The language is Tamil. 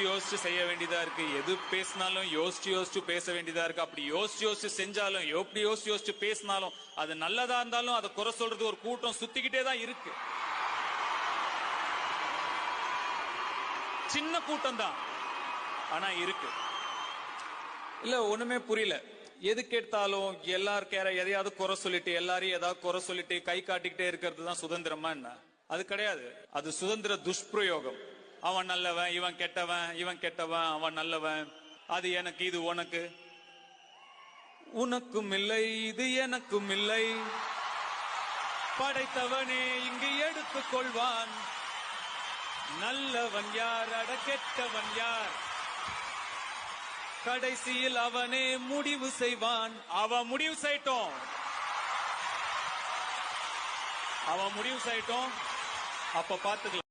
யோசிச்சு செய்ய வேண்டியதா இருக்கு. எது பேசினாலும் யோசிச்சு பேச வேண்டியதா இருக்கு. அப்படி யோசிச்சு செஞ்சாலும், எப்படி யோசிச்சு பேசினாலும், அது நல்லதா இருந்தாலும் அதை குறை சொல்றது ஒரு கூட்டம் சுத்திக்கிட்டே தான் இருக்கு. சின்ன கூட்டம் தான், ஆனா இருக்கு. இல்ல ஒண்ணுமே புரியல. எது கேட்டாலும் எல்லாரும் எதையாவது குறை சொல்லிட்டு, எல்லாரையும் ஏதாவது குறை சொல்லிட்டு கை காட்டிக்கிட்டே இருக்கிறது தான் சுதந்திரமா என்ன? அது கிடையாது. அது சுதந்திர துஷ்பிரயோகம். அவன் நல்லவன், இவன் கெட்டவன், இவன் கெட்டவன், அவன் நல்லவன், அது எனக்கு, இது உனக்கு. உனக்கும் இல்லை, இது எனக்கும் இல்லை, படைத்தவனே இங்கு எடுத்துக் கொள்வான். நல்லவன் யார், அட கெட்டவன் யார், கடைசியில் அவனே முடிவு செய்வான். அவன் முடிவு செய்யட்டும், அவன் முடிவு செய்யட்டும், அப்ப பாத்துக்கலாம்.